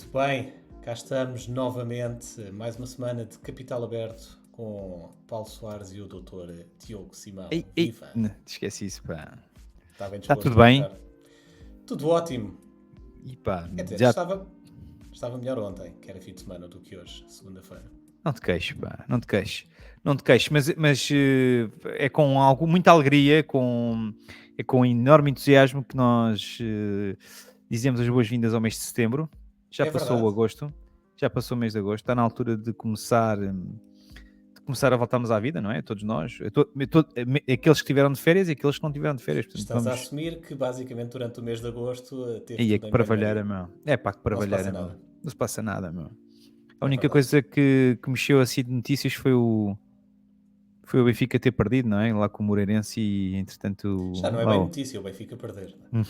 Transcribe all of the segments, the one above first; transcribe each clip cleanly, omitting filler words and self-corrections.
Muito bem, cá estamos novamente, mais uma semana de Capital Aberto com Paulo Soares e o Dr. Diogo Simão. Viva! Te esqueci isso, pá. Está bem Está disposto, tudo bem? Ricardo? Tudo ótimo. E pá, Quer dizer, já estava melhor ontem, que era fim de semana, do que hoje, segunda-feira. não te queixes, pá, não te queixes. Não te queixes, mas é com muita alegria, é com enorme entusiasmo que nós dizemos as boas-vindas ao mês de setembro. Já É passou verdade. o agosto, já passou o mês de agosto, está na altura de começar a voltarmos à vida, não é? Todos nós, aqueles que estiveram de férias e aqueles que não tiveram de férias. Portanto, Estás a assumir que basicamente durante o mês de agosto teve Aí é tudo que em paravalheira, banho-maria. meu. É pá, que Não se passa paravalheira, meu. nada. Não se passa nada, meu. A É única verdade. coisa que mexeu assim de notícias foi o Benfica ter perdido, não é? Lá com o Moreirense e Já entretanto. não é bem notícia o Benfica perder, não é?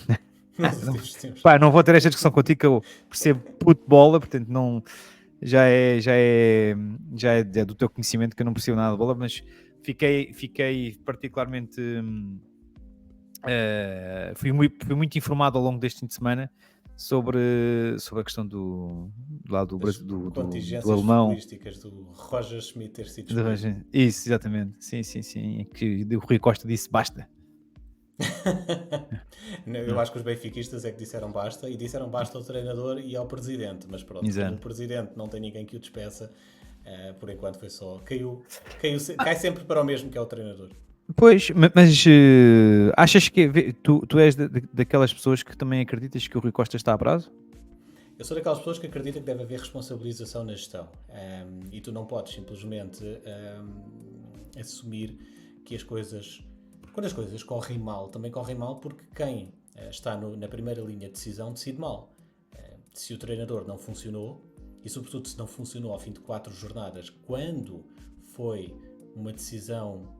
Nos Não, últimos tempos. pá, não vou ter esta discussão contigo que eu percebo puto de bola, portanto não. Já é do teu conhecimento que eu não percebo nada de bola, mas fiquei particularmente. Fui muito informado ao longo deste fim de semana sobre a questão do Das Brasil, do contingências alemão. futebolísticas do Roger Schmidt ter sido Do despedido. Isso, exatamente. Sim. É que o Rui Costa disse basta. Eu acho que os benfiquistas é que disseram basta e disseram basta ao treinador e ao presidente, mas pronto, como o Exato. presidente não tem ninguém que o despeça, por enquanto foi só. Cai sempre para o mesmo que é o treinador. Pois, mas achas que tu és daquelas pessoas que também acreditas que o Rui Costa está a prazo? Eu sou daquelas pessoas que acreditam que deve haver responsabilização na gestão, e tu não podes simplesmente assumir que quando as coisas correm mal, também correm mal porque quem está na primeira linha de decisão decide mal. Se o treinador não funcionou, e sobretudo se não funcionou ao fim de 4 jornadas, quando foi uma decisão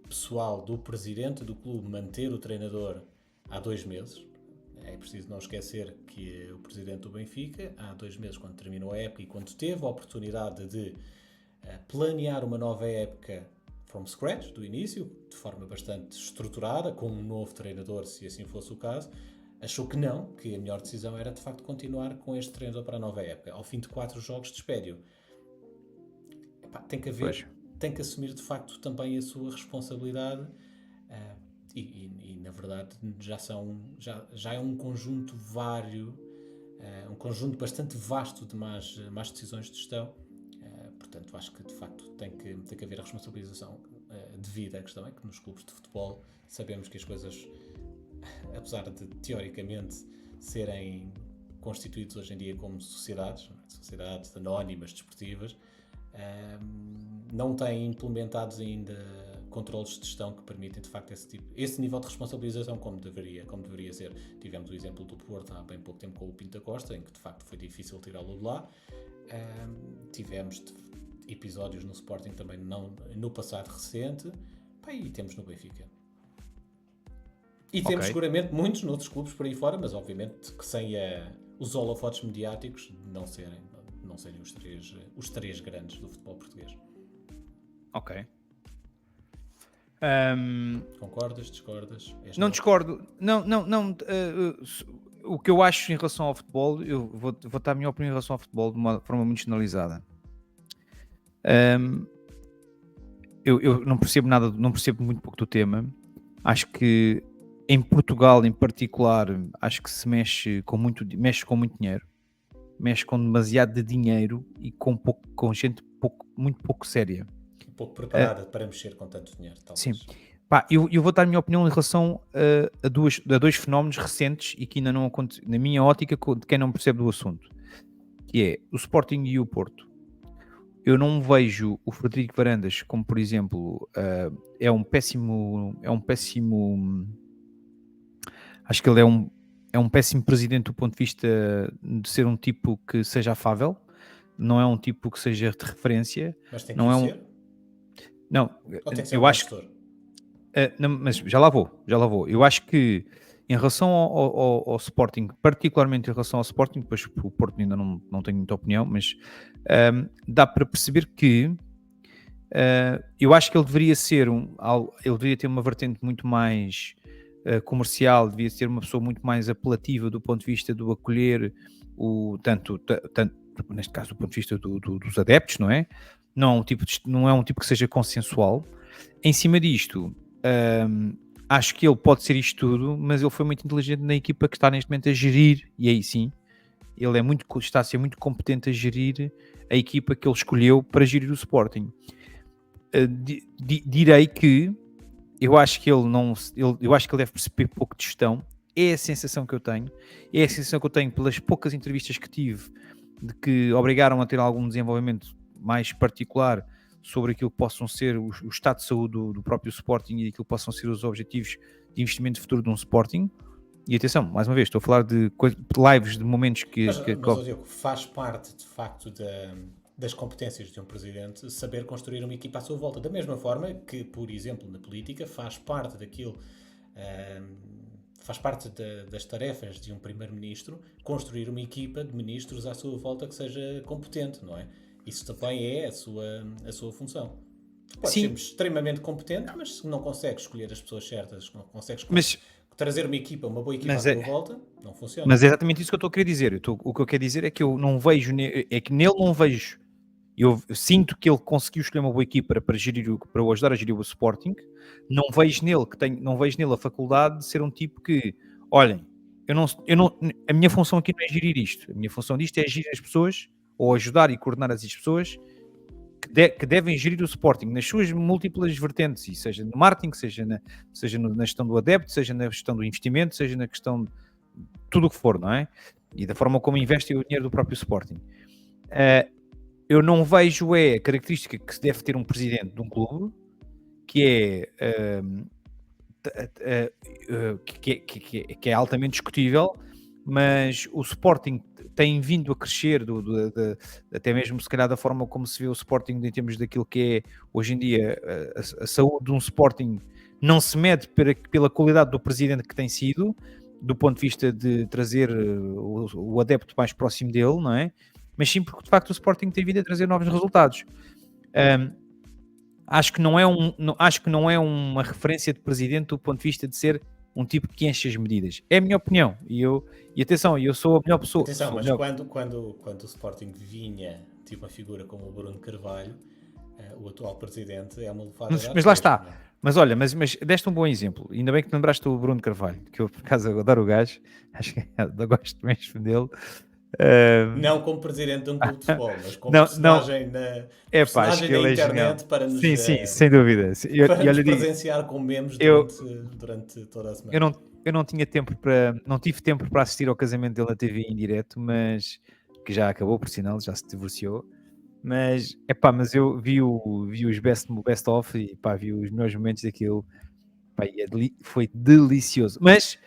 pessoal do presidente do clube manter o treinador há 2 meses, é preciso não esquecer que o presidente do Benfica, há 2 meses, quando terminou a época e quando teve a oportunidade de planear uma nova época from scratch, do início, de forma bastante estruturada, com um novo treinador, se assim fosse o caso, achou que não, que a melhor decisão era de facto continuar com este treinador para a nova época. Ao fim de 4 jogos, despede-o. Pois. Tem que assumir de facto também a sua responsabilidade. E na verdade já é um conjunto um conjunto bastante vasto de más decisões de gestão. Portanto, acho que de facto tem que haver a responsabilização devida. A questão é que nos clubes de futebol sabemos que as coisas, apesar de teoricamente serem constituídos hoje em dia como sociedades anónimas, desportivas, não têm implementados ainda controles de gestão que permitem de facto esse nível de responsabilização como deveria ser. Tivemos o exemplo do Porto há bem pouco tempo com o Pinto Costa, em que de facto foi difícil tirá-lo de lá. Tivemos episódios no Sporting também no passado recente, e temos no Benfica. E temos seguramente muitos noutros clubes por aí fora, mas obviamente que sem os holofotes mediáticos não serem os três grandes do futebol português. Ok. Concordas? Discordas? Não discordo. Não. O que eu acho em relação ao futebol, eu vou dar a minha opinião em relação ao futebol de uma forma muito generalizada. Eu não percebo nada, não percebo muito pouco do tema. Acho que em Portugal, em particular, acho que se mexe com muito dinheiro, mexe com demasiado de dinheiro e com gente muito pouco séria. Pouco preparada para mexer com tanto dinheiro, talvez. Sim. Eu vou dar a minha opinião em relação a dois fenómenos recentes e que ainda não aconteceu, na minha ótica, de quem não percebe do assunto, que é o Sporting e o Porto. Eu não vejo o Frederico Varandas como, por exemplo, é um péssimo, acho que ele é um péssimo presidente do ponto de vista de ser um tipo que seja afável, não é um tipo que seja de referência. Mas tem que não ser? Não, Ou tem que ser eu um acho gestor? não, mas já lá vou. Eu acho que em relação ao Sporting, particularmente em relação ao Sporting, depois o Porto ainda não tenho muita opinião, mas dá para perceber que eu acho que ele deveria ele deveria ter uma vertente muito mais comercial, devia ser uma pessoa muito mais apelativa do ponto de vista do acolher tanto, neste caso do ponto de vista dos adeptos, não é? Não é um tipo que seja consensual. Em cima disto, acho que ele pode ser isto tudo, mas ele foi muito inteligente na equipa que está neste momento a gerir, e aí sim, ele está a ser muito competente a gerir a equipa que ele escolheu para gerir o Sporting. Direi que eu acho que eu acho que ele deve perceber pouco de gestão. É a sensação que eu tenho. É a sensação que eu tenho pelas poucas entrevistas que tive, de que obrigaram a ter algum desenvolvimento mais particular sobre aquilo que possam ser o estado de saúde do próprio Sporting e aquilo que possam ser os objetivos de investimento futuro de um Sporting. E atenção, mais uma vez, estou a falar de lives, de momentos que... Mas Diogo, faz parte, de facto, das competências de um presidente saber construir uma equipa à sua volta. Da mesma forma que, por exemplo, na política, faz parte daquilo... faz parte das tarefas de um primeiro-ministro construir uma equipa de ministros à sua volta que seja competente, não é? Isso também é a sua função. Tu podes ser extremamente competente, mas se não consegues escolher as pessoas certas, se não consegues trazer uma boa equipa à tua volta, não funciona. Mas é exatamente isso que eu estou a querer dizer. O que eu quero dizer é que eu não vejo, é que nele não vejo. Eu sinto que ele conseguiu escolher uma boa equipa para o ajudar a gerir o Sporting. Não vejo nele a faculdade de ser um tipo que, olhem, a minha função aqui não é gerir isto. A minha função disto é gerir as pessoas, ou ajudar e coordenar as pessoas que devem gerir o Sporting nas suas múltiplas vertentes, e seja no marketing, seja na gestão do adepto, seja na gestão do investimento, seja na questão de tudo o que for, não é? E da forma como investem o dinheiro do próprio Sporting. Eu não vejo a característica que se deve ter um presidente de um clube, que é altamente discutível, mas o Sporting tem vindo a crescer, até mesmo se calhar da forma como se vê o Sporting em termos daquilo que é hoje em dia a saúde de um Sporting, não se mede pela qualidade do presidente que tem sido, do ponto de vista de trazer o adepto mais próximo dele, não é? Mas sim porque de facto o Sporting tem vindo a trazer novos resultados. Acho que não é uma referência de presidente do ponto de vista de ser um tipo que enche as medidas. É a minha opinião. E atenção, eu sou a melhor pessoa. Atenção, mas quando o Sporting vinha de uma figura como o Bruno Carvalho, o atual presidente é uma levada. Mas lá está. Não? Mas olha, mas deste um bom exemplo. Ainda bem que te lembraste do Bruno Carvalho, que eu por acaso adoro o gajo. Acho que gosto mesmo dele. Não como presidente de um clube de futebol, mas como personagem na internet para nos, sim, sem dúvida. Para nos presenciar com memes durante toda a semana. Eu não tive tempo para assistir ao casamento dele na TV em direto, mas que já acabou, por sinal, já se divorciou. Mas eu vi os best of e vi os melhores momentos daquilo. Foi delicioso. Mas,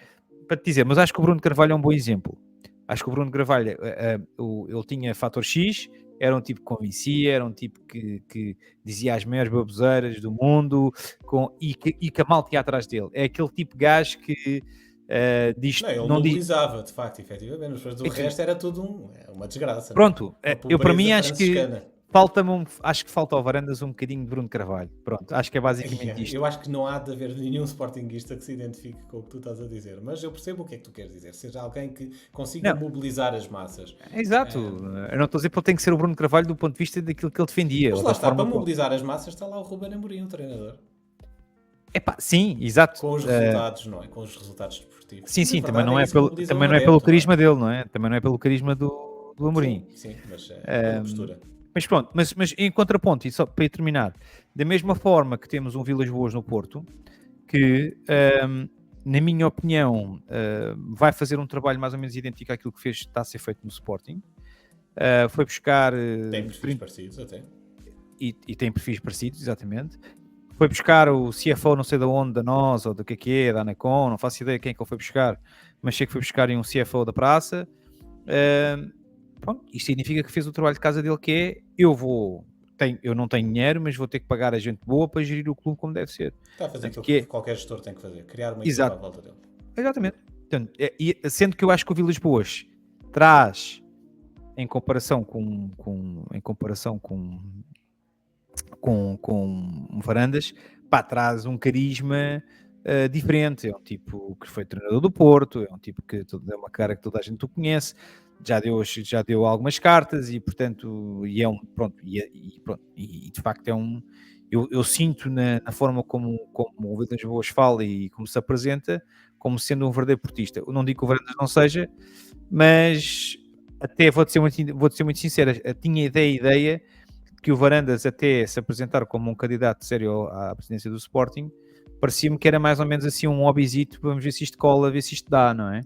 para te dizer, acho que o Bruno Carvalho é um bom exemplo. Acho que o Bruno Carvalho, ele tinha fator X, era um tipo que convencia, era um tipo que dizia as maiores baboseiras do mundo e que a malta ia atrás dele. É aquele tipo de gajo que diz... Não, ele mobilizava, de facto, efetivamente, mas depois do resto era tudo uma desgraça. Pronto, eu para mim acho que falta ao Varandas um bocadinho de Bruno Carvalho. Pronto, acho que é basicamente isto. Eu acho que não há de haver nenhum sportinguista que se identifique com o que tu estás a dizer, mas eu percebo o que é que tu queres dizer. Seja alguém que consiga mobilizar as massas. Exato. Eu não estou a dizer que ele tem que ser o Bruno Carvalho do ponto de vista daquilo que ele defendia. Mas lá está, para mobilizar as massas está lá o Ruben Amorim, o treinador. Sim, exato. Com os resultados, não é? Com os resultados desportivos. Sim, também não é pelo carisma dele, não é? Também não é pelo carisma do Amorim. Sim, mas pela postura. Mas pronto, mas em contraponto, e só para terminar, da mesma forma que temos um Vilas Boas no Porto, que, na minha opinião, vai fazer um trabalho mais ou menos idêntico àquilo que está a ser feito no Sporting. Foi buscar... tem perfis parecidos até. E tem perfis parecidos, exatamente. Foi buscar o CFO não sei de onde, da nós, ou do que é, da Anacom, não faço ideia quem é que ele foi buscar, mas sei que foi buscar um CFO da praça. Pronto, isto significa que fez o trabalho de casa dele, que é, eu não tenho dinheiro, mas vou ter que pagar a gente boa para gerir o clube como deve ser. Está a fazer aquilo que qualquer gestor tem que fazer, criar uma equipa à volta dele. Exatamente. Portanto, sendo que eu acho que o Vilas Boas traz, em comparação com Varandas, traz um carisma diferente. É um tipo que foi treinador do Porto, é um tipo que é uma cara que toda a gente o conhece. já deu algumas cartas e portanto e é um pronto e de facto é um eu sinto na forma como o Vilas Boas fala e como se apresenta como sendo um verdadeiro portista. Eu não digo que o Varandas não seja, mas até vou-te ser muito sincero, eu tinha ideia que o Varandas até se apresentar como um candidato sério à presidência do Sporting, parecia-me que era mais ou menos assim um hobbyzito, vamos ver se isto cola, ver se isto dá, não é?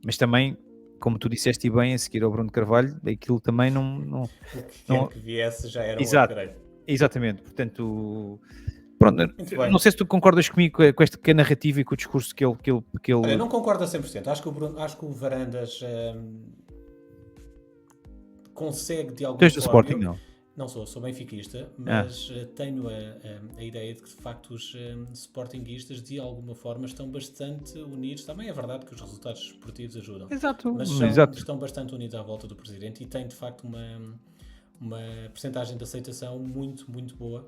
Mas também, como tu disseste bem, a seguir ao Bruno Carvalho, aquilo também não, O que quer não que viesse já era um exato, upgrade. exatamente, portanto, pronto, Muito bem. não sei se tu concordas comigo com esta narrativa e com o discurso que Olha, ele... não concordo a 100%. Acho que o Varandas consegue de Tu alguma és do forma. Sporting, não? Não sou benfiquista, Ah, mas tenho a ideia de que de facto os sportinguistas de alguma forma estão bastante unidos. Também é verdade que os resultados esportivos ajudam, exato, mas exato. estão bastante unidos à volta do presidente e têm de facto uma percentagem de aceitação muito, muito boa.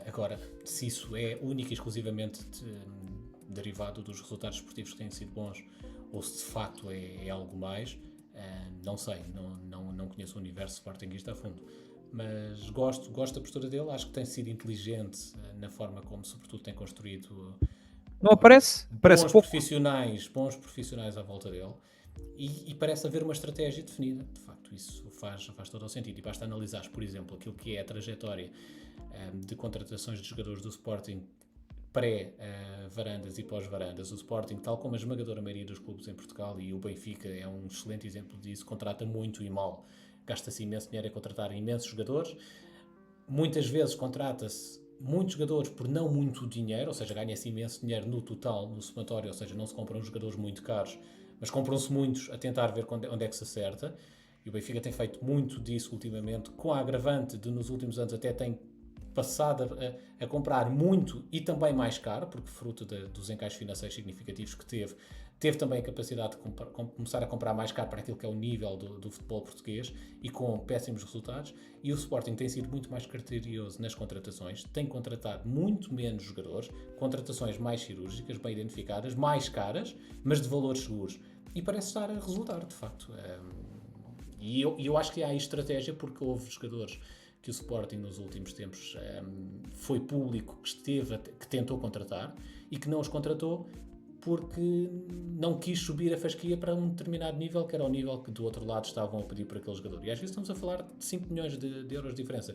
Agora, se isso é único e exclusivamente derivado dos resultados esportivos que têm sido bons ou se de facto é algo mais, não sei, não conheço o universo sportinguista a fundo. Mas gosto da postura dele, acho que tem sido inteligente na forma como sobretudo tem construído Não aparece? Parece bons pouco. profissionais à volta dele e parece haver uma estratégia definida. De facto, isso faz todo o sentido. E basta analisar, por exemplo, aquilo que é a trajetória de contratações de jogadores do Sporting pré-Varandas e pós-Varandas. O Sporting, tal como a esmagadora maioria dos clubes em Portugal, e o Benfica é um excelente exemplo disso, contrata muito e mal. Gasta-se imenso dinheiro a contratar imensos jogadores. Muitas vezes contrata-se muitos jogadores por não muito dinheiro, ou seja, ganha-se imenso dinheiro no total, no somatório, ou seja, não se compram jogadores muito caros, mas compram-se muitos a tentar ver onde é que se acerta. E o Benfica tem feito muito disso ultimamente, com a agravante de nos últimos anos até tem passado a comprar muito e também mais caro, porque fruto dos encaixes financeiros significativos que teve também a capacidade de começar a comprar mais caro para aquilo que é o nível do futebol português e com péssimos resultados. E o Sporting tem sido muito mais criterioso nas contratações, tem contratado muito menos jogadores, contratações mais cirúrgicas, bem identificadas, mais caras, mas de valores seguros. E parece estar a resultar, de facto. E eu acho que há aí estratégia, porque houve jogadores que o Sporting nos últimos tempos foi público que tentou contratar e que não os contratou porque não quis subir a fasquia para um determinado nível, que era o nível que do outro lado estavam a pedir por aquele jogador. E às vezes estamos a falar de 5 milhões de euros de diferença.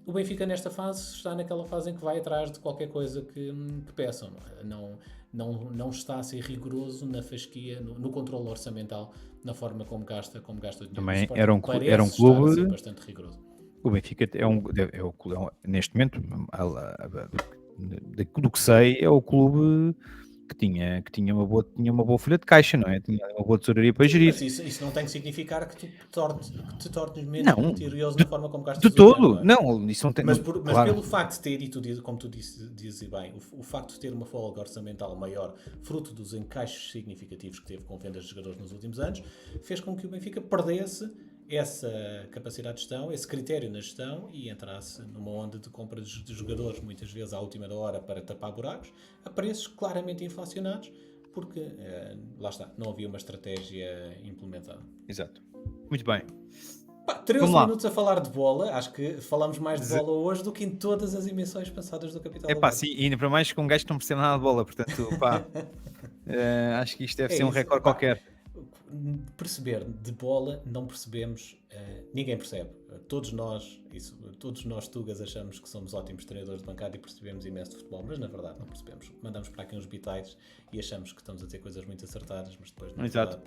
O Benfica nesta fase está naquela fase em que vai atrás de qualquer coisa que peçam. Não está a ser rigoroso na fasquia, no controle orçamental, na forma como gasta o dinheiro. Também O era um parece clube... estar a ser bastante rigoroso. O Benfica neste momento, do que sei, é o clube que tinha uma boa folha de caixa, não é? Tinha uma boa tesouraria para Sim, gerir. mas isso não tem que significar que te tornes menos Não, criterioso na forma como gastas de o dinheiro, todo. não é? Não, isso não tem... Mas claro. pelo facto de ter, como tu dizes bem, o facto de ter uma folga orçamental maior, fruto dos encaixes significativos que teve com vendas de jogadores nos últimos anos, fez com que o Benfica perdesse essa capacidade de gestão, esse critério na gestão e entrasse numa onda de compra de jogadores, muitas vezes à última da hora, para tapar buracos, a preços claramente inflacionados, porque, lá está, não havia uma estratégia implementada. Exato. Muito bem. 13 minutos a falar de bola, acho que falamos mais de bola hoje do que em todas as emissões passadas do Capital. Sim, e ainda para mais com um gajo que não percebe nada de bola, portanto, acho que isto deve ser um recorde qualquer. Perceber de bola não percebemos, ninguém percebe. Todos nós tugas achamos que somos ótimos treinadores de bancada e percebemos imenso de futebol, mas na verdade não percebemos. Mandamos para aqui uns bitites e achamos que estamos a dizer coisas muito acertadas, mas depois na verdade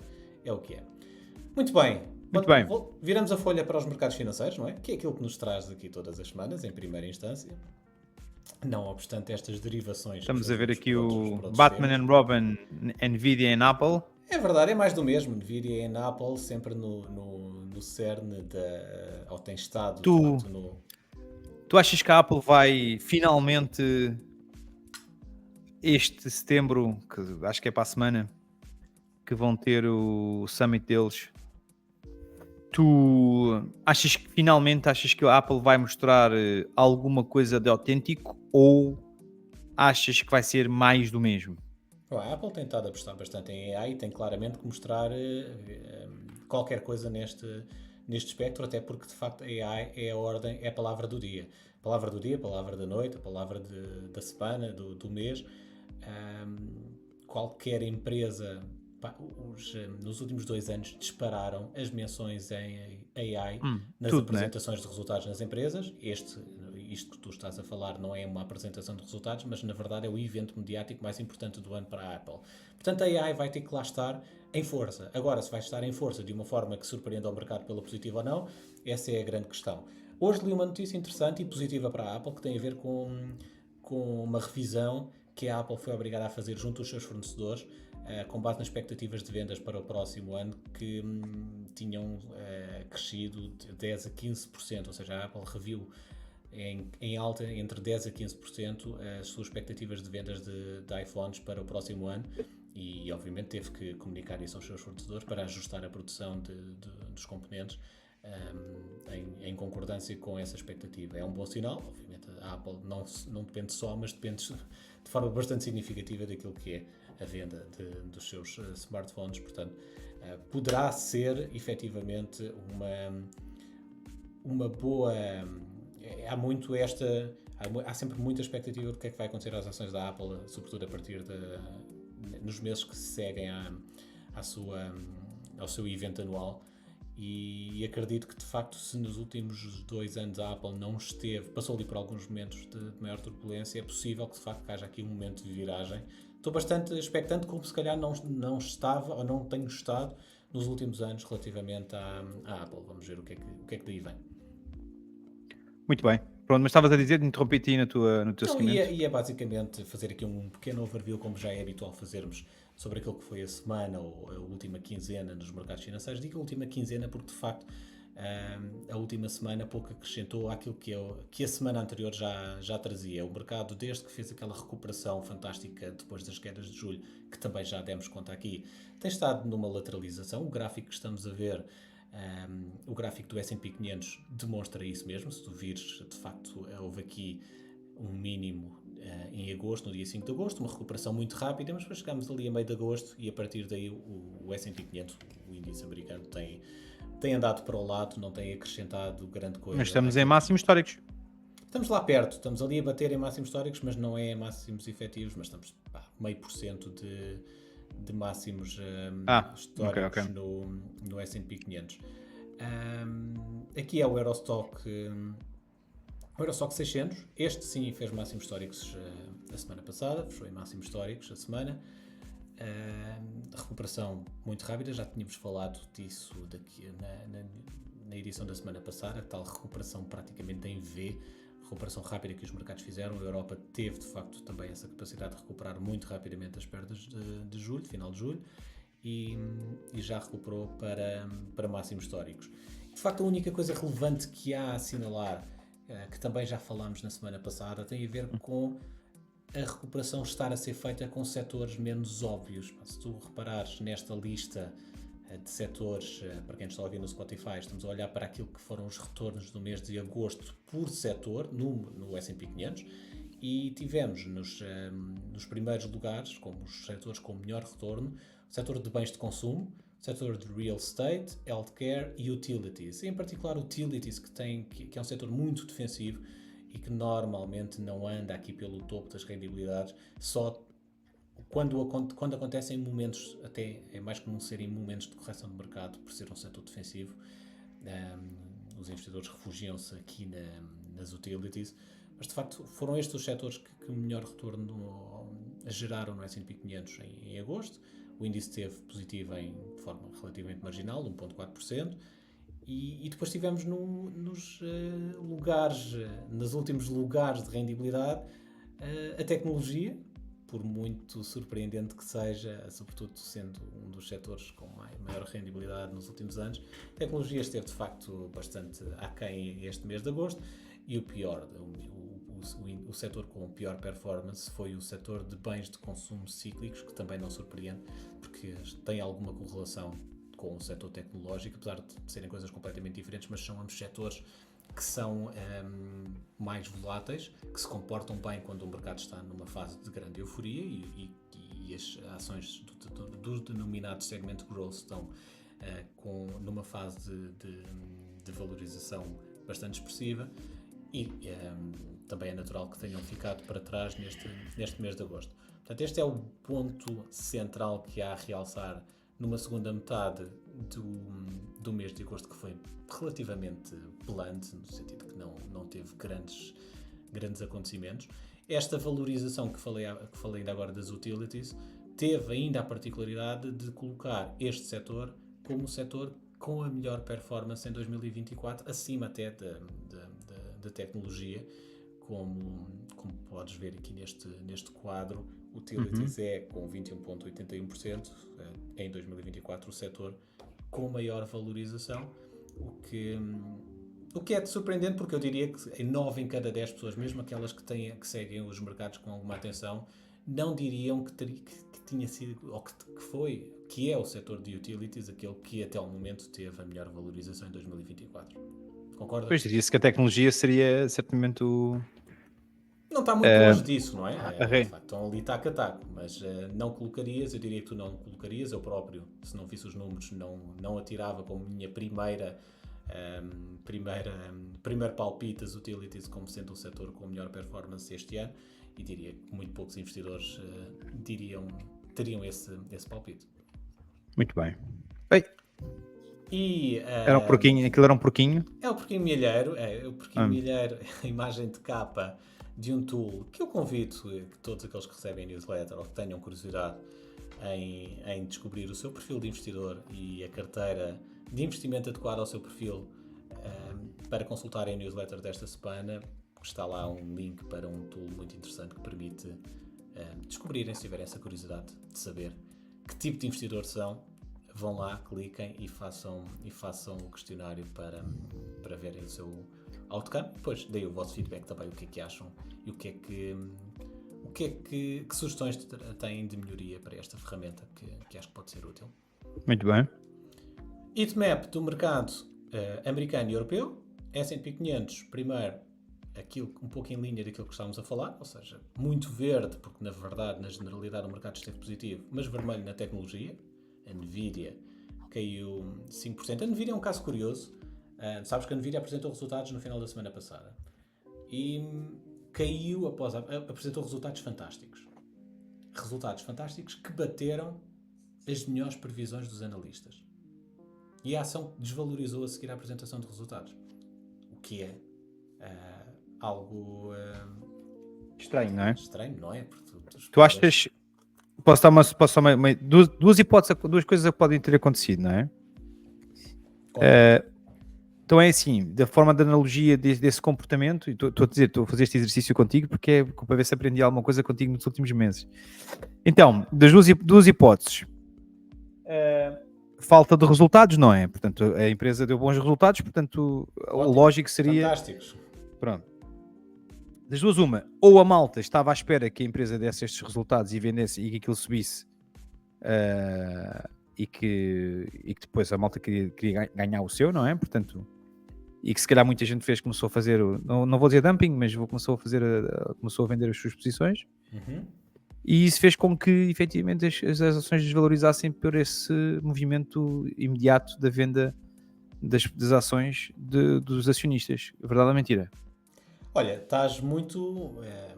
é o que é. Muito bem. Viramos a folha para os mercados financeiros, não é? Que é aquilo que nos traz aqui todas as semanas, em primeira instância. Não obstante estas derivações. Estamos a ver aqui o Batman and Robin, Nvidia e Apple. É verdade, é mais do mesmo. Nvidia e Apple sempre no cerne ou tem estado Tu achas que a Apple vai finalmente este setembro, que acho que é para a semana, que vão ter o summit deles? Tu achas que a Apple vai mostrar alguma coisa de autêntico ou achas que vai ser mais do mesmo? A Apple tem estado a apostar bastante em AI e tem claramente que mostrar qualquer coisa neste espectro, até porque de facto a AI é a ordem, é a palavra do dia. Palavra do dia, palavra da noite, a palavra da semana, do mês. Qualquer empresa, nos últimos 2 anos dispararam as menções em AI nas tudo, né? apresentações de resultados nas empresas. Isto que tu estás a falar não é uma apresentação de resultados, mas na verdade é o evento mediático mais importante do ano para a Apple. Portanto, a AI vai ter que lá estar em força. Agora, se vai estar em força de uma forma que surpreenda o mercado pela positiva ou não, essa é a grande questão. Hoje li uma notícia interessante e positiva para a Apple que tem a ver com uma revisão que a Apple foi obrigada a fazer junto aos seus fornecedores, com base nas expectativas de vendas para o próximo ano, que tinham crescido de 10 a 15%, ou seja, a Apple reviu em alta entre 10 a 15% as suas expectativas de vendas de iPhones para o próximo ano e obviamente teve que comunicar isso aos seus fornecedores para ajustar a produção dos componentes em concordância com essa expectativa. É um bom sinal, obviamente a Apple não depende só, mas depende de forma bastante significativa daquilo que é a venda dos seus smartphones, portanto poderá ser efetivamente uma boa... Há sempre muita expectativa do que é que vai acontecer às ações da Apple, sobretudo a partir nos meses que se seguem ao seu evento anual. E acredito que de facto, se nos últimos 2 anos a Apple não passou ali por alguns momentos de maior turbulência, é possível que de facto haja aqui um momento de viragem. Estou bastante expectante, como se calhar não estava ou não tenho estado nos últimos anos relativamente à Apple. Vamos ver o que é que daí vem. Muito bem. Pronto, mas estavas a dizer, interrompi-te aí no teu Então, segmento. é basicamente fazer aqui um pequeno overview, como já é habitual fazermos, sobre aquilo que foi a semana ou a última quinzena nos mercados financeiros. Digo a última quinzena porque, de facto, a última semana pouco acrescentou àquilo que a semana anterior já trazia. O mercado, desde que fez aquela recuperação fantástica depois das quedas de julho, que também já demos conta aqui, tem estado numa lateralização. O gráfico que estamos a ver, o gráfico do S&P 500 demonstra isso mesmo. Se tu vires, de facto, houve aqui um mínimo em agosto, no dia 5 de agosto, uma recuperação muito rápida, mas depois chegámos ali a meio de agosto e a partir daí o S&P 500, o índice americano, tem andado para o lado, não tem acrescentado grande coisa. Mas estamos em máximos históricos. Estamos lá perto, estamos ali a bater em máximos históricos, mas não é em máximos efetivos, mas estamos 0,5% de máximos históricos okay. no S&P 500. Aqui é o Eurostock 600. Este sim fez máximos históricos a semana passada, fechou em máximos históricos a semana. Recuperação muito rápida, já tínhamos falado disso na edição da semana passada, a tal recuperação praticamente em V, recuperação rápida que os mercados fizeram. A Europa teve de facto também essa capacidade de recuperar muito rapidamente as perdas de julho, final de julho, e já recuperou para máximos históricos. De facto, a única coisa relevante que há a assinalar, que também já falámos na semana passada, tem a ver com a recuperação estar a ser feita com setores menos óbvios. Se tu reparares nesta lista de setores, para quem está a ouvir no Spotify, estamos a olhar para aquilo que foram os retornos do mês de agosto por setor no S&P 500 e tivemos nos primeiros lugares, como os setores com melhor retorno, o setor de bens de consumo, o setor de real estate, healthcare e utilities. Em particular utilities, que é um setor muito defensivo e que normalmente não anda aqui pelo topo das rendibilidades, só quando acontecem momentos, até é mais comum serem momentos de correção de mercado, por ser um setor defensivo. Os investidores refugiam-se aqui nas utilities, mas de facto foram estes os setores que melhor retorno geraram no S&P 500 em agosto. O índice esteve positivo de forma relativamente marginal, 1,4%. E depois tivemos nos últimos lugares de rendibilidade a tecnologia, por muito surpreendente que seja, sobretudo sendo um dos setores com maior rendibilidade nos últimos anos. A tecnologia esteve de facto bastante aquém este mês de agosto e o pior, o setor com pior performance foi o setor de bens de consumo cíclicos, que também não surpreende, porque tem alguma correlação com o setor tecnológico, apesar de serem coisas completamente diferentes, mas são ambos setores que são mais voláteis, que se comportam bem quando o mercado está numa fase de grande euforia e as ações do denominado segmento growth estão numa fase de valorização bastante expressiva e também é natural que tenham ficado para trás neste mês de agosto. Portanto, este é o ponto central que há a realçar numa segunda metade do mês de agosto, que foi relativamente blunt, no sentido que não teve grandes acontecimentos. Esta valorização que falei ainda agora das utilities teve ainda a particularidade de colocar este setor como o setor com a melhor performance em 2024, acima até da tecnologia, como podes ver aqui neste quadro. Utilities é com 21,81%, em 2024 o setor com maior valorização, o que é surpreendente, porque eu diria que 9 em cada 10 pessoas, mesmo aquelas que seguem os mercados com alguma atenção, não diriam que tinha sido, ou que é o setor de utilities, aquele que até o momento teve a melhor valorização em 2024. Concorda? Pois diria-se que a tecnologia seria certamente o... Não está muito longe disso, não é? rei. De facto, estão ali taco a taco, mas não colocarias, eu diria que tu não colocarias, eu próprio, se não visse os números, não atirava como minha primeiro palpite as utilities como sendo o setor com melhor performance este ano, e diria que muito poucos investidores teriam esse palpite. Muito bem. Bem, E, era um porquinho, aquilo era um porquinho. É o porquinho milheiro, a imagem de capa de um tool que eu convido que todos aqueles que recebem newsletter ou que tenham curiosidade em descobrir o seu perfil de investidor e a carteira de investimento adequada ao seu perfil, para consultarem a newsletter desta semana. Está lá um link para um tool muito interessante que permite descobrirem, se tiverem essa curiosidade de saber que tipo de investidor são. Vão lá, cliquem e façam o questionário para verem o seu outcome. Depois deem o vosso feedback também, o que é que acham e que sugestões têm de melhoria para esta ferramenta que acho que pode ser útil. Muito bem. Heatmap do mercado americano e europeu. S&P 500, primeiro, aquilo um pouco em linha daquilo que estávamos a falar, ou seja, muito verde, porque na verdade, na generalidade, o mercado esteve positivo, mas vermelho na tecnologia. A Nvidia caiu 5%. A Nvidia é um caso curioso. Sabes que a Nvidia apresentou resultados no final da semana passada e caiu apresentou resultados fantásticos. Resultados fantásticos que bateram as melhores previsões dos analistas. E a ação desvalorizou a seguir à apresentação de resultados. O que é algo estranho, não é? Estranho, não é? Porque tu achas... Posso dar duas hipóteses, duas coisas que podem ter acontecido, não é? Então é assim, da forma de analogia desse comportamento, e estou a fazer este exercício contigo porque é para ver se aprendi alguma coisa contigo nos últimos meses. Então, das duas hipóteses, falta de resultados, não é? Portanto, a empresa deu bons resultados, portanto, o lógico seria... Fantásticos. Pronto. Das duas, uma, ou a malta estava à espera que a empresa desse estes resultados e vendesse e que aquilo subisse, e que depois a malta queria ganhar o seu, não é? Portanto, e que se calhar muita gente começou a fazer, não vou dizer dumping, mas começou a vender as suas posições. E isso fez com que efetivamente as ações desvalorizassem por esse movimento imediato da venda das ações dos acionistas. Verdade ou mentira? Olha, estás muito... É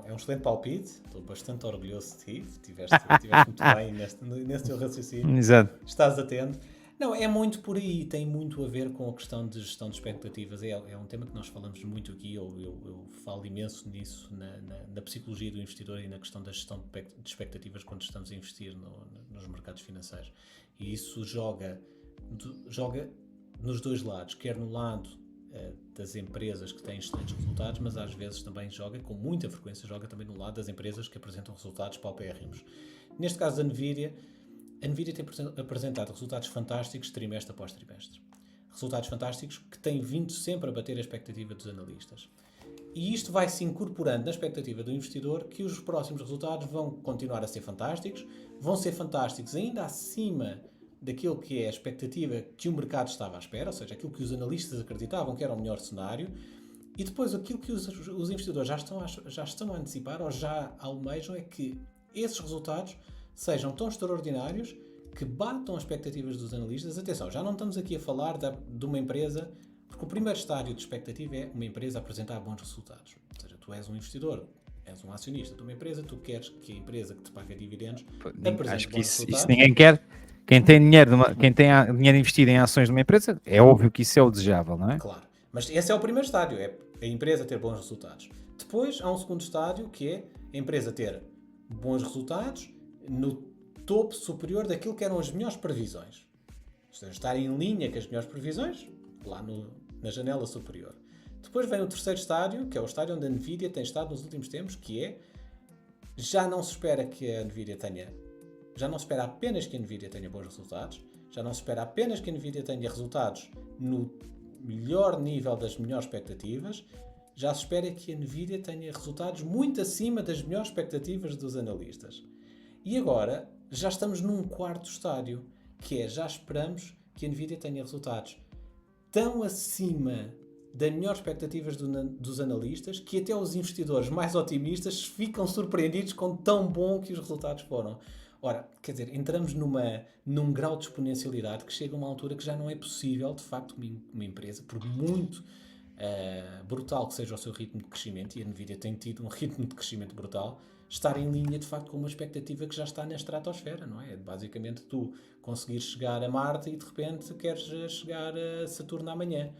um excelente palpite. Estou bastante orgulhoso de ti. Estiveste muito bem nesse teu raciocínio. Exato. Estás atento. Não, é muito por aí. Tem muito a ver com a questão de gestão de expectativas. É um tema que nós falamos muito aqui. Eu falo imenso nisso, na psicologia do investidor e na questão da gestão de expectativas quando estamos a investir nos mercados financeiros. E isso joga nos dois lados. Quer no lado das empresas que têm excelentes resultados, mas às vezes também com muita frequência, também no lado das empresas que apresentam resultados paupérrimos. Neste caso da Nvidia, a Nvidia tem apresentado resultados fantásticos trimestre após trimestre. Resultados fantásticos que têm vindo sempre a bater a expectativa dos analistas. E isto vai se incorporando na expectativa do investidor que os próximos resultados vão continuar a ser fantásticos, vão ser fantásticos ainda acima daquilo que é a expectativa que o mercado estava à espera, ou seja, aquilo que os analistas acreditavam que era o melhor cenário, e depois aquilo que os investidores já estão a antecipar ou já almejam é que esses resultados sejam tão extraordinários que batam as expectativas dos analistas. Atenção, já não estamos aqui a falar de uma empresa, porque o primeiro estádio de expectativa é uma empresa apresentar bons resultados. Ou seja, tu és um investidor, és um acionista de uma empresa, tu queres que a empresa que te paga dividendos apresente Acho que bons isso resultados. ninguém quer. Quem tem dinheiro, dinheiro investido em ações de uma empresa, é óbvio que isso é o desejável, não é? Claro. Mas esse é o primeiro estádio, é a empresa ter bons resultados. Depois há um segundo estádio, que é a empresa ter bons resultados no topo superior daquilo que eram as melhores previsões. Ou seja, estar em linha com as melhores previsões, lá na janela superior. Depois vem o terceiro estádio, que é o estádio onde a Nvidia tem estado nos últimos tempos, que é, já não se espera apenas que a Nvidia tenha bons resultados, já não se espera apenas que a Nvidia tenha resultados no melhor nível das melhores expectativas, já se espera que a Nvidia tenha resultados muito acima das melhores expectativas dos analistas. E agora já estamos num quarto estádio, que é, já esperamos que a Nvidia tenha resultados tão acima das melhores expectativas dos analistas que até os investidores mais otimistas ficam surpreendidos com tão bom que os resultados foram. Ora, quer dizer, entramos num grau de exponencialidade que chega a uma altura que já não é possível, de facto, uma empresa, por muito brutal que seja o seu ritmo de crescimento, e a Nvidia tem tido um ritmo de crescimento brutal, estar em linha, de facto, com uma expectativa que já está na estratosfera, não é? Basicamente, tu conseguires chegar a Marte e, de repente, queres chegar a Saturno amanhã.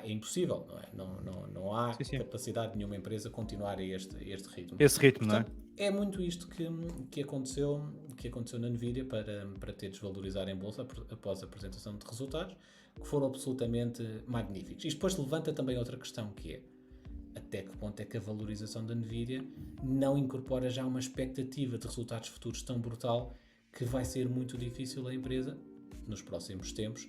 É impossível, não é? Não há capacidade de nenhuma empresa continuar a este ritmo. Esse ritmo, portanto, não é? É muito isto que aconteceu na Nvidia para ter desvalorizado em bolsa após a apresentação de resultados, que foram absolutamente magníficos. Isto depois levanta também outra questão, que é até que ponto é que a valorização da Nvidia não incorpora já uma expectativa de resultados futuros tão brutal que vai ser muito difícil a empresa, nos próximos tempos,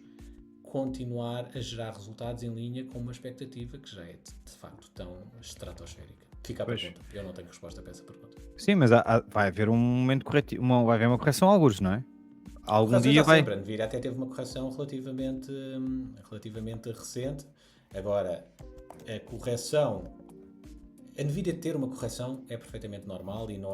continuar a gerar resultados em linha com uma expectativa que já é de facto tão estratosférica. Fica a pergunta. Eu não tenho resposta para essa pergunta. Sim, mas vai haver um momento corretivo, vai haver uma correção a alguns, não é? Algum dia vai. Sempre. A Nvidia até teve uma correção relativamente recente. Agora, a correção... A Nvidia ter uma correção é perfeitamente normal e não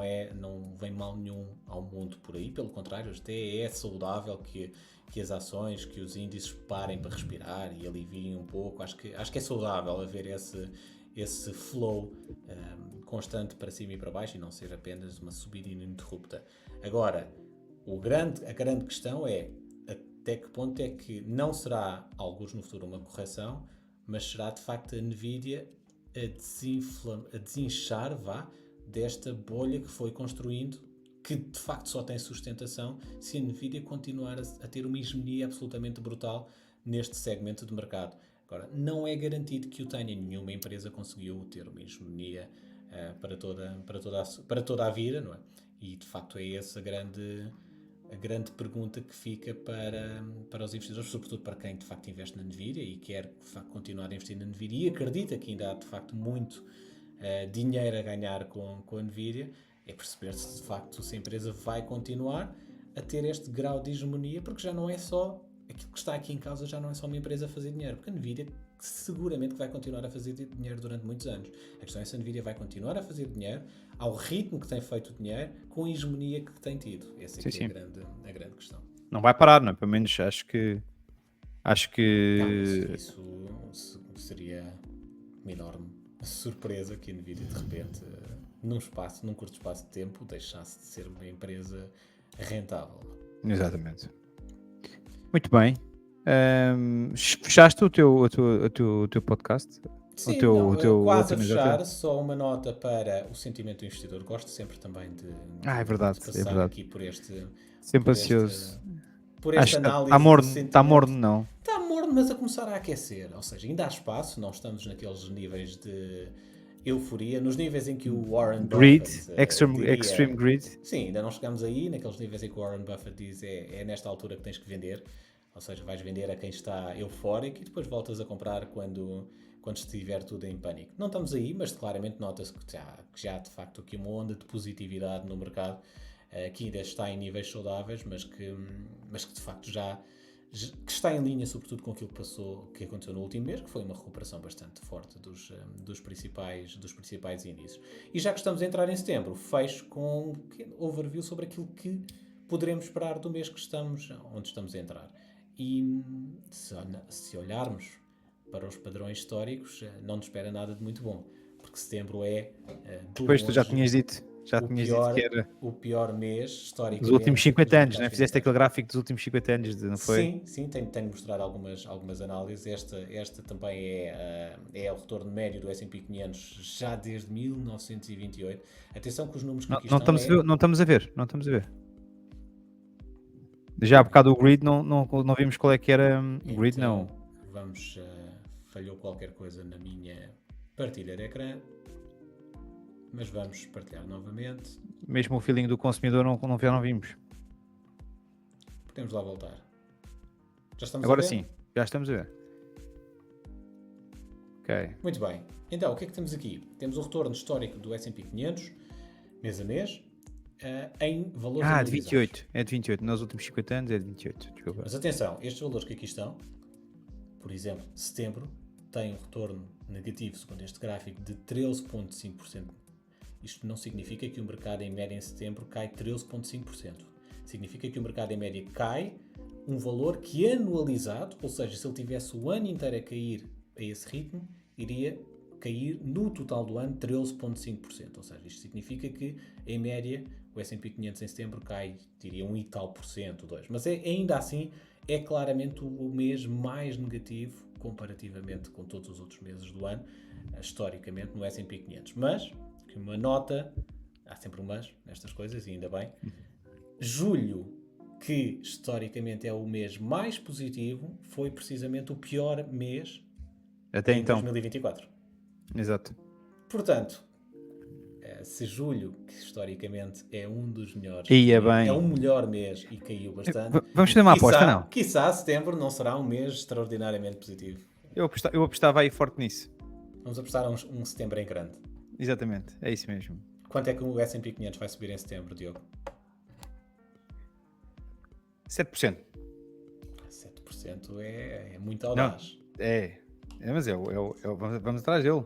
vem mal nenhum ao mundo por aí. Pelo contrário, até é saudável que as ações, que os índices parem para respirar e aliviem um pouco. Acho que é saudável haver esse flow constante para cima e para baixo e não ser apenas uma subida ininterrupta. Agora, a grande questão é até que ponto é que não será, alguns no futuro, uma correção, mas será de facto a Nvidia a desinchar desta bolha que foi construindo, que de facto só tem sustentação se a Nvidia continuar a ter uma hegemonia absolutamente brutal neste segmento de mercado. Agora, não é garantido que o tenha. Nenhuma empresa conseguiu ter uma hegemonia para toda a vida, não é? E de facto é essa a grande pergunta que fica para os investidores, sobretudo para quem de facto investe na Nvidia e quer de facto continuar a investir na Nvidia e acredita que ainda há de facto muito dinheiro a ganhar com a Nvidia, é perceber se de facto se a empresa vai continuar a ter este grau de hegemonia, porque já não é só aquilo que está aqui em causa, já não é só uma empresa a fazer dinheiro, porque a Nvidia seguramente vai continuar a fazer dinheiro durante muitos anos. A questão é se a Nvidia vai continuar a fazer dinheiro ao ritmo que tem feito dinheiro, com a hegemonia que tem tido. Essa é a grande questão. Não vai parar, não é? Pelo menos acho que isso seria uma enorme surpresa que a Nvidia de repente num curto espaço de tempo deixasse de ser uma empresa rentável. Exatamente. Muito bem. Fechaste o teu podcast? Sim, quase a fechar. Só uma nota para o sentimento do investidor. Gosto sempre também de passar aqui por este... Sempre ansioso. Por esta análise. Está morno, não? Está morno, mas a começar a aquecer. Ou seja, ainda há espaço. Não estamos naqueles níveis de euforia. Nos níveis em que o Warren Buffett... Extreme greed. Sim, ainda não chegamos aí. Naqueles níveis em que o Warren Buffett diz é nesta altura que tens que vender. Ou seja, vais vender a quem está eufórico e depois voltas a comprar quando estiver tudo em pânico. Não estamos aí, mas claramente nota-se que já há de facto aqui uma onda de positividade no mercado, que ainda está em níveis saudáveis, mas que de facto já que está em linha sobretudo com aquilo que aconteceu no último mês, que foi uma recuperação bastante forte dos principais índices. E já que estamos a entrar em setembro, fecho com um overview sobre aquilo que poderemos esperar do mês onde estamos a entrar. E se olharmos para os padrões históricos, não nos espera nada de muito bom, porque setembro é de Depois tu já longe tinhas dito que era o pior mês historicamente dos últimos 50 dos anos, não é? mercados Fizeste financeiros. aquele gráfico dos últimos 50 anos, não foi? Sim, tenho mostrado algumas análises. Esta também é o retorno médio do S&P 500 já desde 1928. Atenção que os números que aqui Não estão estamos a ver. Já há bocado o grid, não vimos qual é que era. Grid Então, não. vamos... falhou qualquer coisa na minha partilha de ecrã, mas vamos partilhar novamente. Mesmo o feeling do consumidor não vimos. Podemos lá voltar. Já estamos Agora a ver? sim, já estamos a ver. Ok. Muito bem. Então, o que é que temos aqui? Temos o retorno histórico do S&P 500, mês a mês, em valores De anualizados. 28. É de 28. Nos últimos 50 anos é de 28. Desculpa. Mas atenção, estes valores que aqui estão, por exemplo, setembro, tem um retorno negativo, segundo este gráfico, de 13,5%. Isto não significa que o mercado em média em setembro cai 13,5%. Significa que o mercado em média cai um valor que anualizado, ou seja, se ele tivesse o ano inteiro a cair a esse ritmo, iria cair no total do ano 13,5%. Ou seja, isto significa que em média o S&P 500 em setembro cai, diria, 1 e tal por cento, 2%. Mas ainda assim é claramente o mês mais negativo comparativamente com todos os outros meses do ano, historicamente no S&P 500. Mas, que uma nota, há sempre um mas nestas coisas e ainda bem, julho, que historicamente é o mês mais positivo, foi precisamente o pior mês Até em então. 2024. Exato. Portanto, se julho, que historicamente é um dos melhores, bem. é o melhor mês e caiu bastante, Vamos fazer uma aposta, não? Quiçá setembro não será um mês extraordinariamente positivo. Eu apostava aí forte nisso. Vamos apostar um setembro em grande. Exatamente, é isso mesmo. Quanto é que o S&P 500 vai subir em setembro, Diogo? 7%. 7% é muito audaz. Mas vamos atrás dele.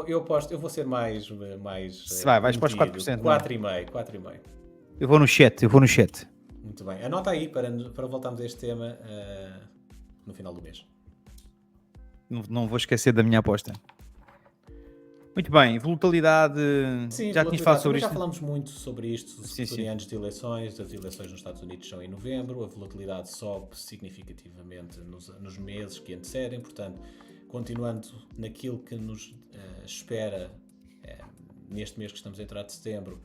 Eu aposto, eu vou ser mais Se vais para os 4%. 4,5%. Eu vou no chat. Muito bem. Anota aí para voltarmos a este tema no final do mês. Não vou esquecer da minha aposta. Muito bem, volatilidade. Sim, já tinhas falado sobre isto? Já falamos muito sobre isto, sim. antes de eleições. As eleições nos Estados Unidos são em novembro, a volatilidade sobe significativamente nos meses que antecedem, portanto, continuando naquilo que nos espera neste mês que estamos a entrar de setembro,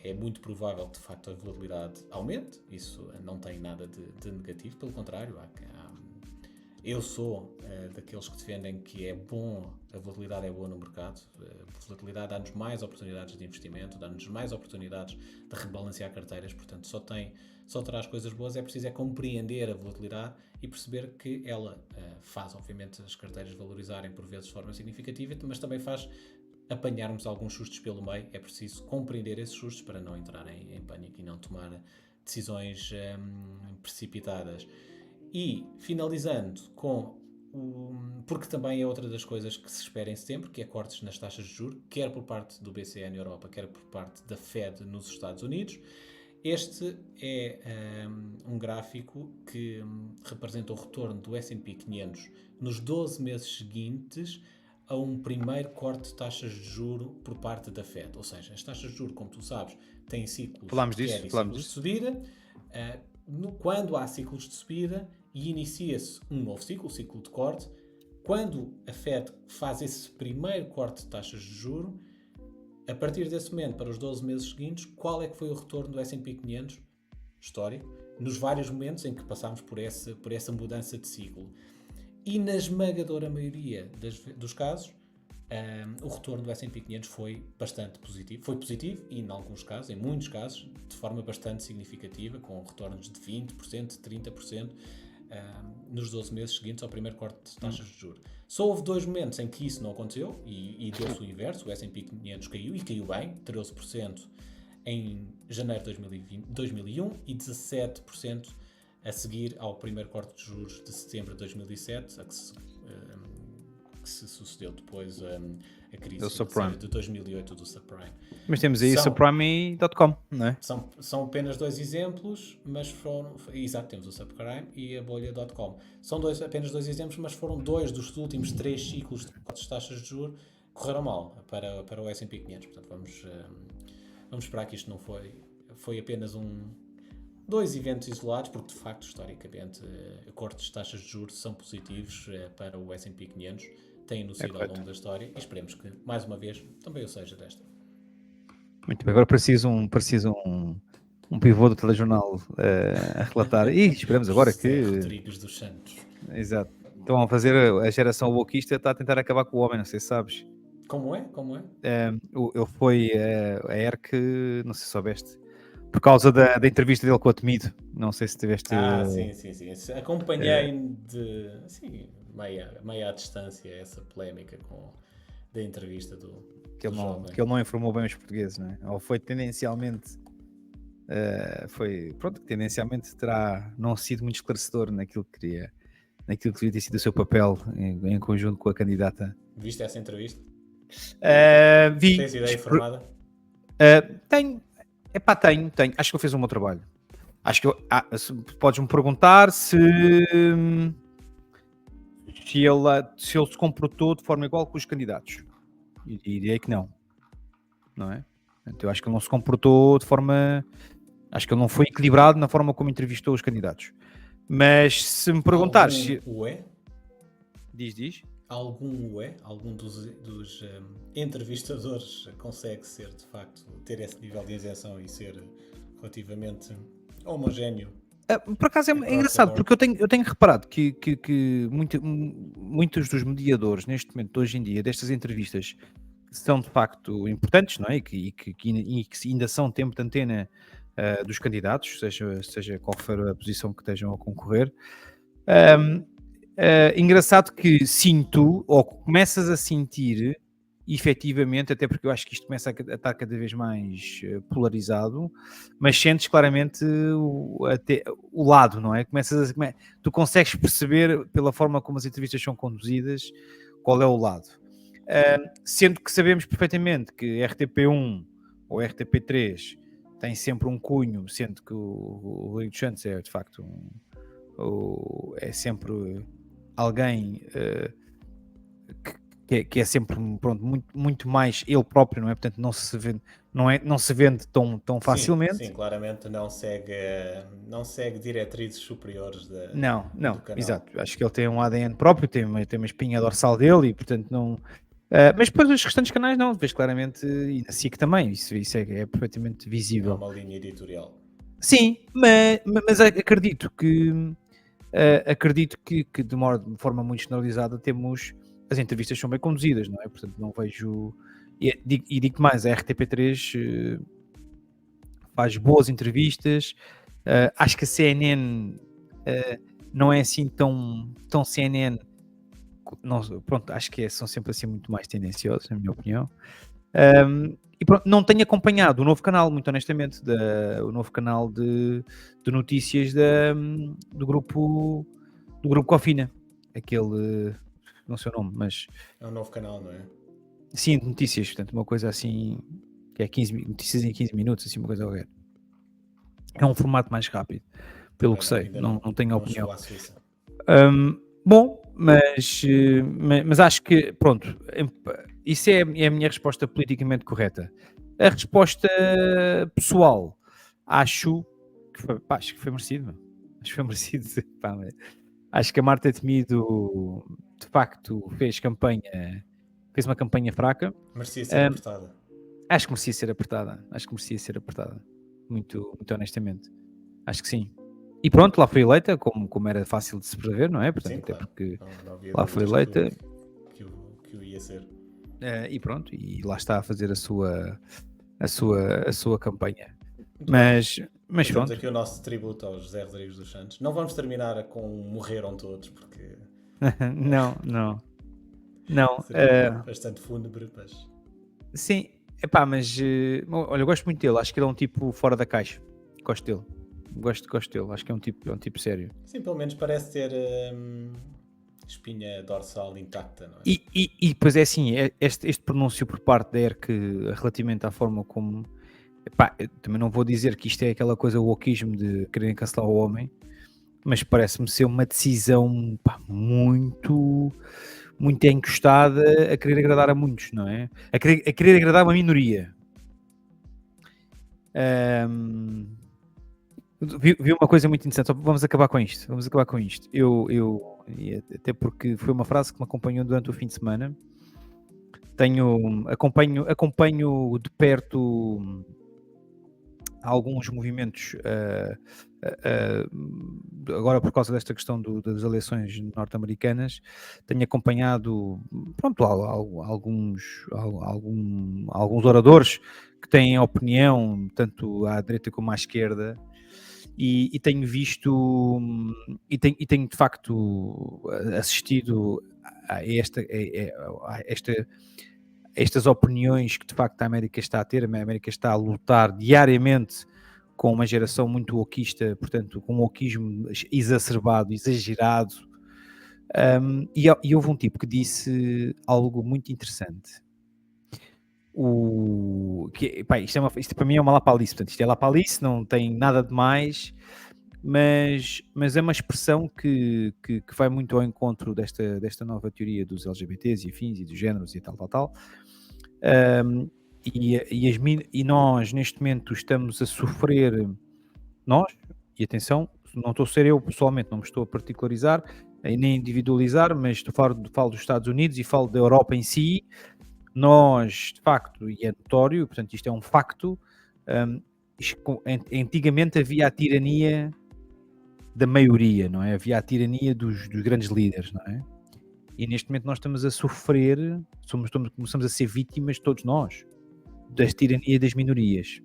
é muito provável que de facto a volatilidade aumente. Isso não tem nada de negativo, pelo contrário, eu sou daqueles que defendem que é bom, a volatilidade é boa no mercado. A volatilidade dá-nos mais oportunidades de investimento, dá-nos mais oportunidades de rebalancear carteiras, portanto só traz coisas boas. É preciso compreender a volatilidade e perceber que ela faz, obviamente, as carteiras valorizarem por vezes de forma significativa, mas também faz apanharmos alguns sustos pelo meio. É preciso compreender esses sustos para não entrar em pânico e não tomar decisões precipitadas. E, finalizando porque também é outra das coisas que se espera em setembro, que é cortes nas taxas de juros, quer por parte do BCE na Europa, quer por parte da Fed nos Estados Unidos. Este é um gráfico que representa o retorno do S&P 500 nos 12 meses seguintes a um primeiro corte de taxas de juro por parte da Fed. Ou seja, as taxas de juro, como tu sabes, têm ciclos de queda e ciclos de subida. Quando há ciclos de subida e inicia-se um novo ciclo, o ciclo de corte, quando a Fed faz esse primeiro corte de taxas de juro, a partir desse momento, para os 12 meses seguintes, qual é que foi o retorno do S&P 500 histórico, nos vários momentos em que passámos por essa mudança de ciclo? E na esmagadora maioria dos casos, o retorno do S&P 500 foi bastante positivo. Foi positivo e, em alguns casos, em muitos casos, de forma bastante significativa, com retornos de 20%, de 30%, nos 12 meses seguintes ao primeiro corte de taxas de juros. Só houve 2 momentos em que isso não aconteceu e deu-se o inverso. O S&P 500 caiu e caiu bem, 13% em janeiro de 2001 e 17% a seguir ao primeiro corte de juros de setembro de 2007, a que se que se sucedeu depois a crise Do financeira subprime. de 2008 do subprime. Mas temos aí São- subprime.com, não é? São apenas dois exemplos, mas foram. Exato, temos o subprime e a bolha.com. São apenas dois exemplos, mas foram dois dos últimos 3 ciclos de cortes de taxas de juros que correram mal para o S&P 500. Portanto, vamos esperar que isto não foi apenas dois eventos isolados, porque de facto, historicamente, cortes de taxas de juros são positivos para o S&P 500, têm-no sido ao longo da história e esperemos que, mais uma vez, também o seja desta. Muito bem, agora preciso um pivô do telejornal a relatar. E esperamos agora José que... Rodrigues dos Santos. Exato. Estão a fazer a geração wokeista, está a tentar acabar com o homem, não sei se sabes. Como é? Ele foi a ERC, não sei se soubeste, por causa da entrevista dele com o Temido. Não sei se tiveste... Sim. Acompanhei meia à distância essa polémica da entrevista do jovem. Que ele não informou bem os portugueses, não é? Ou foi tendencialmente... tendencialmente terá não sido muito esclarecedor naquilo que devia ter sido o seu papel em conjunto com a candidata. Viste essa entrevista? Vi. Tens ideia formada? Tenho. Acho que ele fez um bom trabalho. Acho que podes-me perguntar se ele se comportou de forma igual com os candidatos. E diria que não. Não é? Então, eu acho que ele não se comportou de forma... Acho que ele não foi equilibrado na forma como entrevistou os candidatos. Mas se me perguntares... Diz? Algum dos entrevistadores consegue ser, de facto, ter esse nível de isenção e ser relativamente homogéneo? Por acaso é engraçado, porque eu tenho reparado que muitos dos mediadores, neste momento, hoje em dia, destas entrevistas, são de facto importantes, não é? E que ainda são tempo de antena dos candidatos, seja qual for a posição que estejam a concorrer. Engraçado que sinto, ou começas a sentir, efetivamente, até porque eu acho que isto começa a estar cada vez mais polarizado, mas sentes claramente o lado, não é? Tu consegues perceber, pela forma como as entrevistas são conduzidas, qual é o lado. Sendo que sabemos perfeitamente que RTP1 ou RTP3 tem sempre um cunho, sendo que o Rodrigo dos Santos é, de facto, é sempre alguém que é sempre, pronto, muito mais ele próprio, não é? Portanto, não se vende tão facilmente. Sim, claramente não segue diretrizes superiores do canal. Exato. Acho que ele tem um ADN próprio, tem uma espinha dorsal dele e, portanto, não... mas depois os restantes canais não, vês claramente, e na SIC também, isso é perfeitamente visível. É uma linha editorial. Sim, mas acredito que de forma muito generalizada as entrevistas são bem conduzidas, não é? Portanto, não vejo... E digo mais, a RTP3 faz boas entrevistas. Acho que a CNN não é assim tão CNN. Não, pronto, acho que são sempre assim muito mais tendenciosos, na minha opinião. E pronto, não tenho acompanhado o novo canal, muito honestamente, o novo canal de notícias do grupo Cofina, aquele, não sei o nome, mas... É um novo canal, não é? Sim, de notícias, portanto, uma coisa assim, que é notícias em 15 minutos, assim, uma coisa qualquer. É um formato mais rápido, pelo que sei, não tenho a opinião. Bom, mas acho que, pronto, isso é a minha resposta politicamente correta. A resposta pessoal, acho que foi merecido. Acho que foi merecido. Acho que a Marta Temido, de facto, fez uma campanha fraca. Merecia ser apertada. Acho que merecia ser apertada. Muito, muito honestamente. Acho que sim. E pronto, lá foi eleita, como era fácil de se prever, não é? Portanto, sim, até claro. porque não lá foi eleita. Que o ia ser. E pronto, e lá está a fazer a sua campanha. Mas pronto. Temos aqui o nosso tributo ao José Rodrigues dos Santos. Não vamos terminar com morreram todos, porque... não. Bastante fúnebre, mas... Sim, mas... olha, eu gosto muito dele. Acho que ele é um tipo fora da caixa. Gosto dele. Gosto dele. Acho que é um tipo sério. Sim, pelo menos parece ter espinha dorsal intacta, não é? E depois é assim, este pronúncio por parte da ERC relativamente à forma como... Epá, eu também não vou dizer que isto é aquela coisa, o wokeismo de quererem cancelar o homem, mas parece-me ser uma decisão muito encostada a querer agradar a muitos, não é? A querer agradar uma minoria. Vi uma coisa muito interessante, vamos acabar com isto. Até porque foi uma frase que me acompanhou durante o fim de semana. Acompanho de perto alguns movimentos agora por causa desta questão das eleições norte-americanas. Tenho acompanhado, pronto, alguns oradores que têm opinião tanto à direita como à esquerda, e tenho visto e tenho de facto assistido a estas opiniões que de facto a América está a ter. A América está a lutar diariamente com uma geração muito wokeista, portanto com um wokeismo exacerbado, exagerado, e houve um tipo que disse algo muito interessante. Isto para mim é uma lapalice, portanto isto é lapalice, não tem nada de mais, mas é uma expressão que vai muito ao encontro desta nova teoria dos LGBTs e afins e dos géneros e tal. E nós neste momento estamos a sofrer, nós, e atenção, não estou a ser eu pessoalmente, não me estou a particularizar nem individualizar, mas falo dos Estados Unidos e falo da Europa em si. Nós, de facto, e é notório, portanto isto é um facto, antigamente havia a tirania da maioria, não é? Havia a tirania dos grandes líderes, não é? E neste momento nós estamos a sofrer, começamos a ser vítimas, todos nós, da tirania das minorias.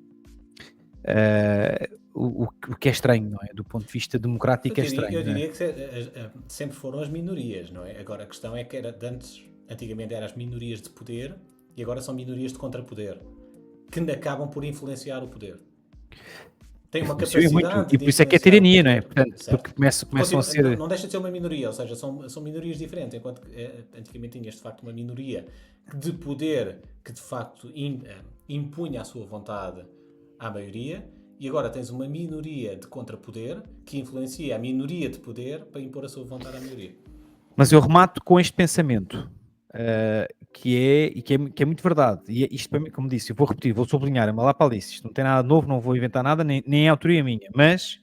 O que é estranho, não é? Do ponto de vista democrático é estranho. Eu diria que sempre foram as minorias, não é? Agora a questão é que antigamente eram as minorias de poder e agora são minorias de contrapoder, que acabam por influenciar o poder. Tem uma capacidade e por isso é que é tirania, não é? Portanto, certo? Porque começam a ser... Não deixa de ser uma minoria, ou seja, são minorias diferentes, enquanto que antigamente tinhas de facto uma minoria de poder que de facto impunha a sua vontade à maioria, e agora tens uma minoria de contrapoder que influencia a minoria de poder para impor a sua vontade à maioria. Mas eu remato com este pensamento, que é muito verdade. E isto para mim, como disse, eu vou repetir, vou sublinhar, é uma lapalice. Isto não tem nada novo, não vou inventar nada, nem é autoria minha. Mas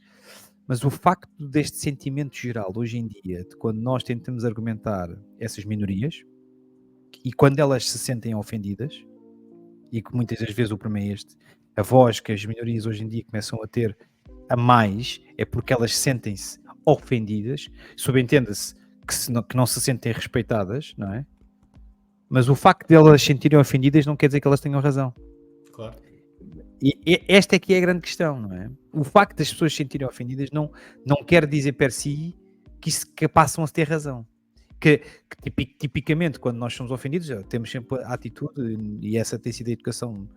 o facto deste sentimento geral, hoje em dia, de quando nós tentamos argumentar essas minorias, e quando elas se sentem ofendidas, e que muitas das vezes o problema é este, a voz que as minorias hoje em dia começam a ter a mais, é porque elas sentem-se ofendidas, subentenda-se que não se sentem respeitadas, não é? Mas o facto de elas se sentirem ofendidas não quer dizer que elas tenham razão. Claro. E esta é que é a grande questão, não é? O facto das pessoas se sentirem ofendidas não quer dizer per si que passam a ter razão. Que tipicamente, quando nós somos ofendidos, temos sempre a atitude, e essa tem sido a educação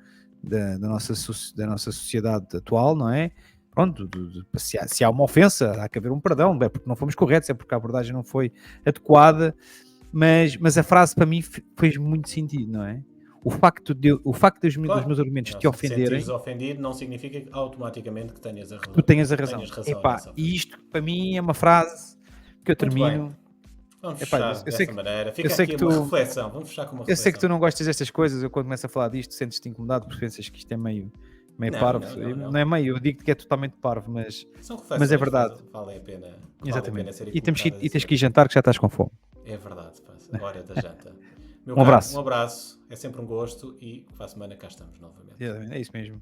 da nossa sociedade atual, não é? Pronto, se há uma ofensa, há que haver um perdão, é porque não fomos corretos, é porque a abordagem não foi adequada, mas a frase para mim fez muito sentido, não é? O facto dos meus argumentos te ofenderem... Se ofendido não significa automaticamente que tenhas a razão. Tu tenhas a razão. E isto para mim é uma frase que eu termino... Vamos fechar dessa maneira. Fica aqui uma reflexão. Vamos fechar com uma reflexão. Eu sei que tu não gostas destas coisas. Eu quando começo a falar disto sentes-te incomodado porque pensas que isto é meio parvo. Não é meio, eu digo que é totalmente parvo, mas é verdade. Vale a pena. Exatamente. E tens que ir jantar que já estás com fome. É verdade. Hora da janta. Um abraço. Um abraço. É sempre um gosto e para a semana cá estamos novamente. É isso mesmo.